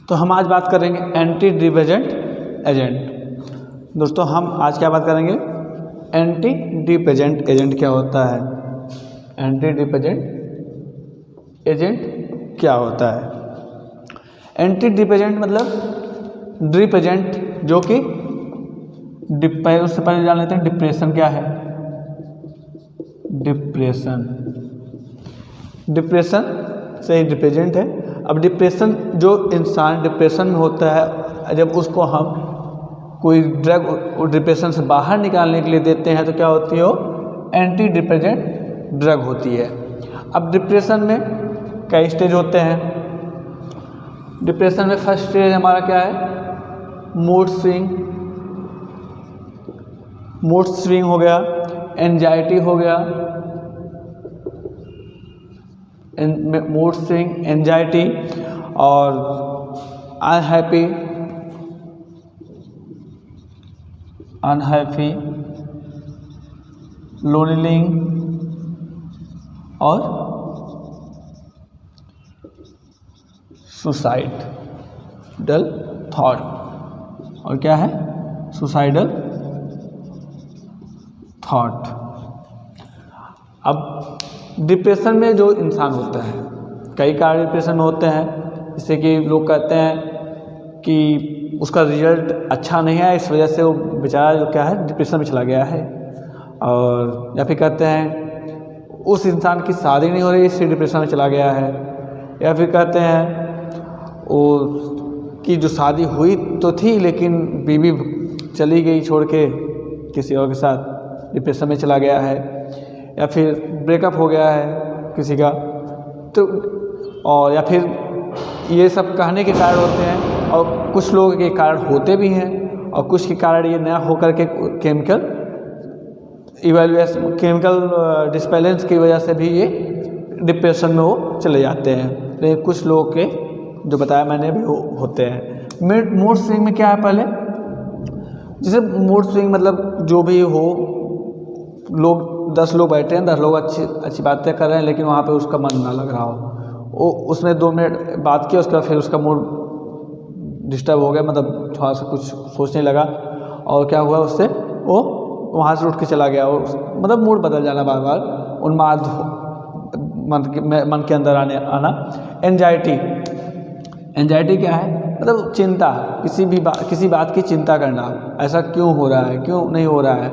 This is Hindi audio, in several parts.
तो हम आज बात करेंगे एंटी डिपेंडेंट एजेंट। दोस्तों हम आज क्या बात करेंगे, एंटी डिपेंडेंट एजेंट क्या होता है, एंटी डिपेंडेंट एजेंट क्या होता है। एंटी डिपेंडेंट मतलब ड्रिप एजेंट जो कि उससे पहले जान लेते हैं डिप्रेशन क्या है। डिप्रेशन से ही डिपेंडेंट है। अब डिप्रेशन, जो इंसान डिप्रेशन में होता है, जब उसको हम कोई ड्रग डिप्रेशन से बाहर निकालने के लिए देते हैं तो क्या होती है, वो एंटी डिप्रेसेंट ड्रग होती है। अब डिप्रेशन में कई स्टेज होते हैं। डिप्रेशन में फर्स्ट स्टेज हमारा क्या है, मूड स्विंग हो गया, एंजाइटी हो गया, मूड स्विंग, एंजाइटी और अनहैप्पी, लोनलिंग और सुसाइडल थॉट। और क्या है, सुसाइडल थॉट। अब डिप्रेशन में जो इंसान होता है, कई कारण डिप्रेशन में होते हैं, जैसे कि लोग कहते हैं कि उसका रिजल्ट अच्छा नहीं है, इस वजह से वो बेचारा जो क्या है डिप्रेशन में चला गया है। और या फिर कहते हैं उस इंसान की शादी नहीं हो रही इसलिए डिप्रेशन में चला गया है। या फिर कहते हैं वो कि जो शादी हुई तो थी लेकिन बीवी चली गई छोड़ के किसी और के साथ, डिप्रेशन में चला गया है। या फिर ब्रेकअप हो गया है किसी का, तो और या फिर ये सब कहने के कारण होते हैं। और कुछ लोगों के कारण होते भी हैं और कुछ के कारण ये नया होकर के केमिकल डिस्बैलेंस की वजह से भी ये डिप्रेशन में वो चले जाते हैं। लेकिन कुछ लोगों के जो बताया मैंने भी होते हैं। मूड स्विंग में क्या है, पहले जैसे मूड स्विंग मतलब जो भी हो, लोग 10 लोग बैठे हैं, 10 लोग अच्छी बातें कर रहे हैं, लेकिन वहाँ पे उसका मन ना लग रहा हो, वो उसने 2 मिनट बात किया, उसके बाद फिर उसका मूड डिस्टर्ब हो गया, मतलब थोड़ा सा कुछ सोचने लगा और क्या हुआ उससे, वो वहाँ से उठ के चला गया। और मतलब मूड बदल जाना, बार बार उन्माद मन के अंदर आना। एंजाइटी क्या है, मतलब चिंता, किसी बात की चिंता करना, ऐसा क्यों हो रहा है, क्यों नहीं हो रहा है,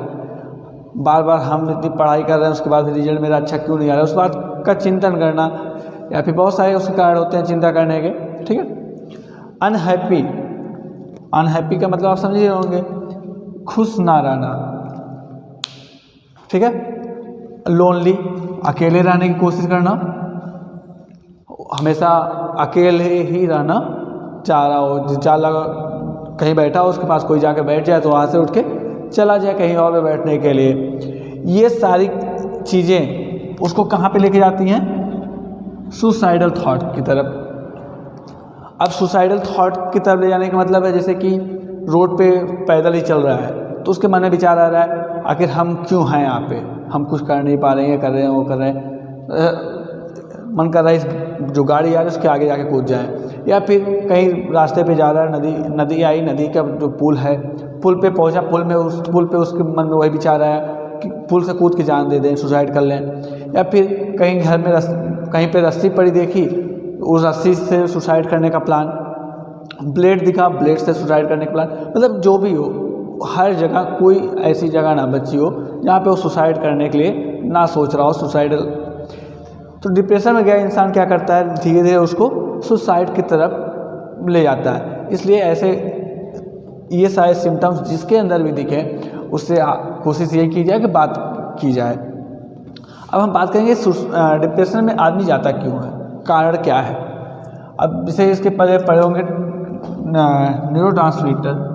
बार बार हम इतनी पढ़ाई कर रहे हैं उसके बाद भी रिजल्ट मेरा अच्छा क्यों नहीं आ रहा है, उस बात का चिंतन करना। या फिर बहुत सारे उसके कारण होते हैं चिंता करने के, ठीक है। अनहैप्पी का मतलब आप समझ रहे होंगे, खुश ना रहना, ठीक है। लोनली, अकेले रहने की कोशिश करना, हमेशा अकेले ही रहना चाह रहा हो, कहीं बैठा हो उसके पास कोई जाकर बैठ जाए तो वहाँ से उठ के चला जाए कहीं और पे बैठने के लिए। ये सारी चीज़ें उसको कहाँ पे लेके जाती हैं, सुसाइडल थॉट की तरफ। अब सुसाइडल थॉट की तरफ ले जाने का मतलब है, जैसे कि रोड पे पैदल ही चल रहा है तो उसके मन में विचार आ रहा है, आखिर हम क्यों हैं यहाँ पे, हम कुछ कर नहीं पा रहे हैं, कर रहे हैं वो कर रहे हैं, मन कर रहा है इस जो गाड़ी आ रही है उसके आगे जाके कूद जाए। या फिर कहीं रास्ते पे जा रहा है, नदी आई, नदी का जो पुल है, पुल पे पहुंचा, पुल पे उसके मन में वही विचार आया कि पुल से कूद के जान दे दें, सुसाइड कर लें। या फिर कहीं घर में कहीं पे रस्सी पड़ी देखी, उस रस्सी से सुसाइड करने का प्लान, ब्लेड दिखा, ब्लेड से सुसाइड करने का प्लान। मतलब जो भी हो, हर जगह कोई ऐसी जगह ना बची हो जहाँ पे वो सुसाइड करने के लिए ना सोच रहा हो, सुसाइडल। तो डिप्रेशन में गया इंसान क्या करता है, धीरे धीरे उसको सुसाइड की तरफ ले जाता है। इसलिए ऐसे ये सारे सिम्टम्स जिसके अंदर भी दिखे उससे कोशिश ये की जाए कि बात की जाए। अब हम बात करेंगे डिप्रेशन में आदमी जाता क्यों है, कारण क्या है। अब जैसे इसके पहले पढ़े होंगे न्यूरोट्रांसमीटर,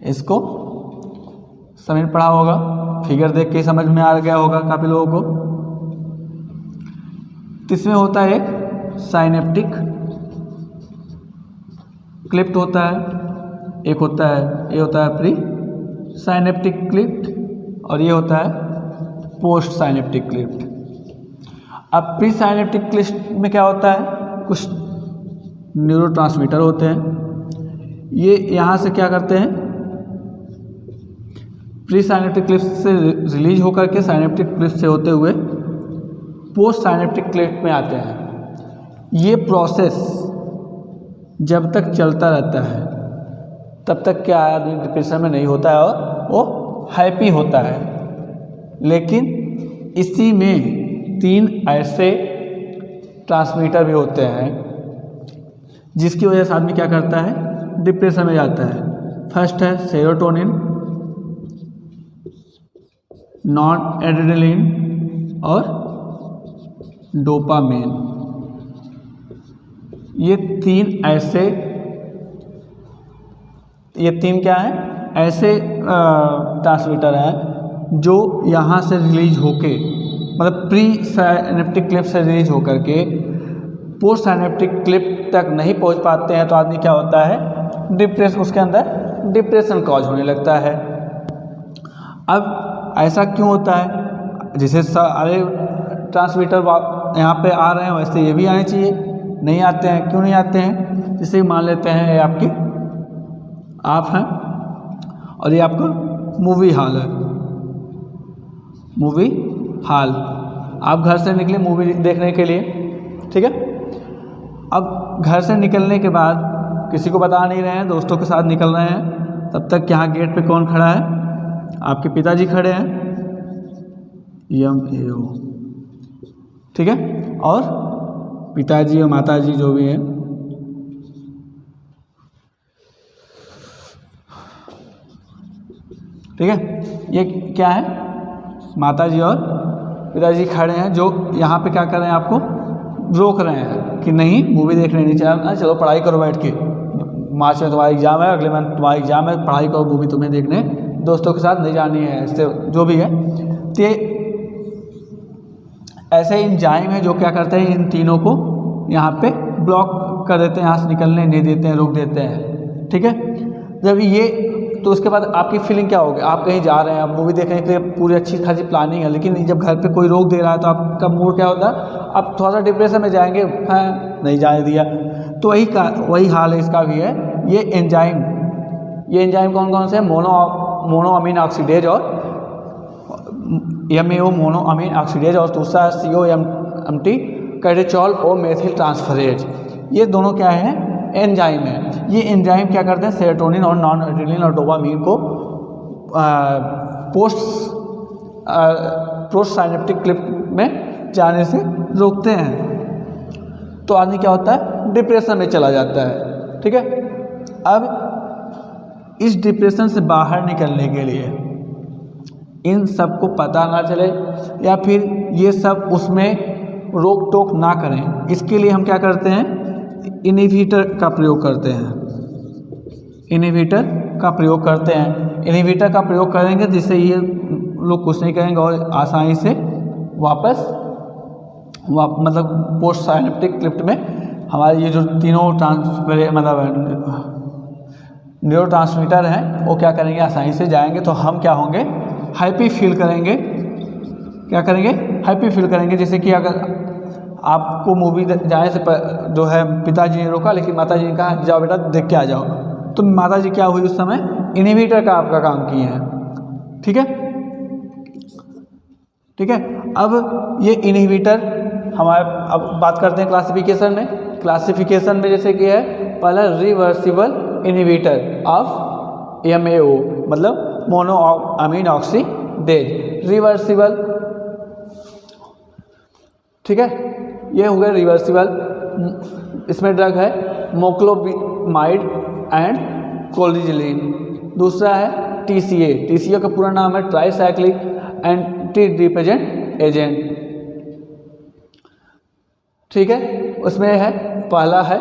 इसको समझ पढ़ा होगा, फिगर देख के समझ में आ गया होगा काफ़ी लोगों को। इसमें होता है एक साइनेप्टिक क्लिप्ट होता है, एक होता है ये होता है प्री साइनेप्टिक क्लिप्ट, और ये होता है पोस्ट साइनेप्टिक क्लिफ्ट। अब प्री साइनेप्टिक क्लिफ्ट में क्या होता है, कुछ न्यूरोट्रांसमीटर होते हैं, ये यहाँ से क्या करते हैं, प्री साइनेप्टिक क्लिफ्ट से रिलीज होकर के साइनेप्टिक क्लिफ्ट से होते हुए पोस्ट साइनेप्टिक क्लिफ्ट में आते हैं। ये प्रोसेस जब तक चलता रहता है तब तक क्या आदमी डिप्रेशन में नहीं होता है और वो हैप्पी होता है। लेकिन इसी में 3 ऐसे ट्रांसमीटर भी होते हैं जिसकी वजह से आदमी क्या करता है, डिप्रेशन में जाता है। फर्स्ट है सेरोटोनिन, नॉन एड्रेनलिन और डोपामिन। ये तीन क्या है, ऐसे ट्रांसमीटर हैं जो यहाँ से रिलीज होके, मतलब प्री साइनेप्टिक क्लिफ्ट से रिलीज होकर के पोस्ट साइनेप्टिक क्लिफ्ट तक नहीं पहुँच पाते हैं, तो आदमी क्या होता है, डिप्रेशन, उसके अंदर डिप्रेशन कॉज होने लगता है। अब ऐसा क्यों होता है, जैसे सारे ट्रांसमीटर यहाँ पे आ रहे हैं वैसे ये भी आने चाहिए, नहीं आते हैं। क्यों नहीं आते हैं, जैसे मान लेते हैं ये आप हैं और ये आपका मूवी हॉल है, मूवी हॉल, आप घर से निकले मूवी देखने के लिए, ठीक है। अब घर से निकलने के बाद किसी को बता नहीं रहे हैं, दोस्तों के साथ निकल रहे हैं, तब तक यहाँ गेट पे कौन खड़ा है, आपके पिताजी खड़े हैं, EMAO, ठीक है, और पिताजी और माताजी जो भी हैं, ठीक है। ये क्या है, माताजी और पिताजी खड़े हैं जो यहाँ पे क्या कर रहे हैं, आपको रोक रहे हैं कि नहीं मूवी देखने नहीं चाहिए, चलो पढ़ाई करो बैठ के, मार्च में तुम्हारा एग्जाम है, अगले मंथ तुम्हारा एग्जाम है, पढ़ाई करो, मूवी तुम्हें देखने दोस्तों के साथ नहीं जानी है, इससे जो भी है। तो ऐसे एंजाइम है जो क्या करते हैं, इन तीनों को यहाँ पे ब्लॉक कर देते हैं, यहाँ से निकलने नहीं देते हैं, रोक देते हैं, ठीक है। जब ये, तो उसके बाद आपकी फीलिंग क्या होगी, आप कहीं जा रहे हैं, आप मूवी देखने के लिए पूरी अच्छी खासी प्लानिंग है, लेकिन जब घर पे कोई रोक दे रहा है तो आपका मूड क्या होता है, आप थोड़ा सा डिप्रेशन में जाएंगे, हाँ नहीं जाने दिया। तो वही हाल है इसका भी है। ये एंजाइम कौन कौन से हैं, मोनो अमीन ऑक्सीडेज और MAO मोनो अमीन ऑक्सीडेज, और दूसरा COMT कैटेचॉल और मेथिल ट्रांसफरेज। ये दोनों क्या है, एंजाइम है। ये एंजाइम क्या करते हैं, सेरोटोनिन और नॉन एड्रेनलिन और डोपामिन को पोस्ट साइनेप्टिक क्लिफ्ट में जाने से रोकते हैं, तो आदमी क्या होता है, डिप्रेशन में चला जाता है, ठीक है। अब इस डिप्रेशन से बाहर निकलने के लिए इन सब को पता ना चले या फिर ये सब उसमें रोक टोक ना करें, इसके लिए हम क्या करते हैं, इनहिबिटर का प्रयोग करते हैं। इनहिबिटर का प्रयोग करेंगे जिससे ये लोग कुछ नहीं करेंगे और आसानी से वापस मतलब पोस्ट साइनेप्टिक क्लिफ्ट में हमारे ये जो तीनों न्यूरो ट्रांसमीटर हैं वो क्या करेंगे, आसानी से जाएंगे, तो हम क्या होंगे, हैप्पी फील करेंगे। क्या करेंगे, हैप्पी फील करेंगे। जैसे कि अगर आपको मूवी जाने से जो है पिताजी ने रोका, लेकिन माताजी ने कहा जाओ बेटा देख के आ जाओ, तो माताजी क्या हुई उस समय, इनहिबिटर का आपका काम किए हैं, ठीक है, ठीक है। अब ये इनहिबिटर हमारे, अब बात करते हैं क्लासिफिकेशन में जैसे कि है पहला रिवर्सिबल इनहिबिटर ऑफ MAO, मतलब मोनो अमीन ऑक्सीडेज, रिवर्सिबल, ठीक है, ये हो गया रिवर्सिबल। इसमें ड्रग है मोक्लोमाइड एंड कोलिजिलिन। दूसरा है TCA का पूरा नाम है ट्राईसाइक्लिक एंटी डिपेंडेंट एजेंट, ठीक है। उसमें है पहला है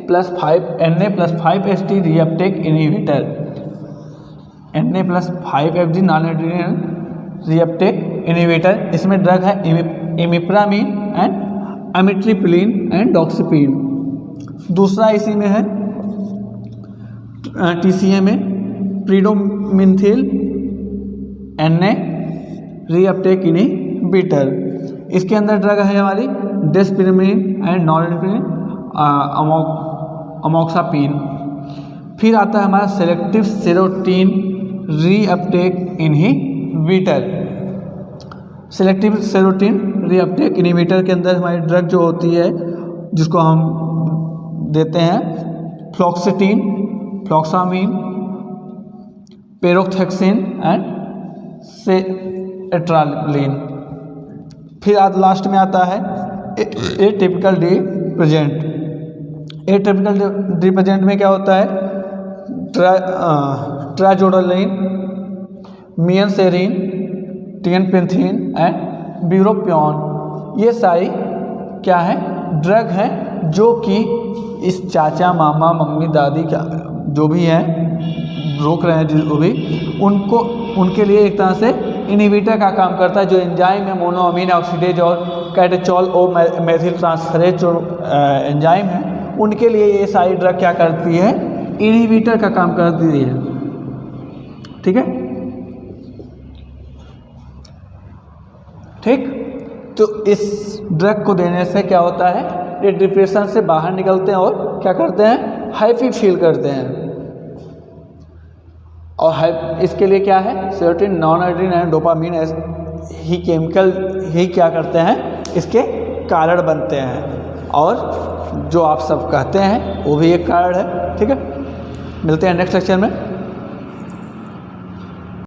Na+5HT reuptake inhibitor, Na+5HT non adrenaline reuptake inhibitor. इसमें ड्रग है इमिप्रामिन एंड अमिट्रिप्लिन एंड डॉक्सिपिन। दूसरा इसी में है TCA में प्रीडोमिनथिल Na रीअपटेक इनहिबिटर। इसके अंदर ड्रग है हमारी डेस्पिरिन एंड नॉरएड्रेनालाइन अमोक्सापिन। फिर आता है हमारा selective serotonin reuptake inhibitor. Selective serotonin reuptake inhibitor के अंदर हमारी ड्रग जो होती है जिसको हम देते हैं फ्लोक्सिटिन, फ्लोक्सामिन, पेरोक्सेक्सिन एंड सेट्रालिन। फिर लास्ट में आता है एटिपिकल रिप्रेजेंट। एटिपिकल रिप्रेजेंट में क्या होता है ट्राजोडोलिन, मियनसेरिन, टिएनपेंथिन एंड ब्यूरोपियोन। ये सारी क्या है ड्रग हैं जो कि इस चाचा मामा मम्मी दादी का जो भी हैं रोक रहे हैं जो भी उनको उनके लिए एक तरह से इनहिबिटर का काम करता है। जो एंजाइम है मोनोअमीन ऑक्सीडेज और कैटेचोल और मेथिल ट्रांसफरेज जो एंजाइम है उनके लिए ये सारी ड्रग क्या करती है इनहिबिटर का काम करती है। ठीक है, ठीक। तो इस ड्रग को देने से क्या होता है ये डिप्रेशन से बाहर निकलते हैं और क्या करते हैं हैप्पी फील करते हैं। और इसके लिए क्या है सेरोटोनिन, नॉरएड्रेनालाइन एंड डोपामिन ही केमिकल ही क्या करते हैं इसके कारण बनते हैं। और जो आप सब कहते हैं वो भी एक कारण है। ठीक है, मिलते हैं नेक्स्ट लेक्चर में।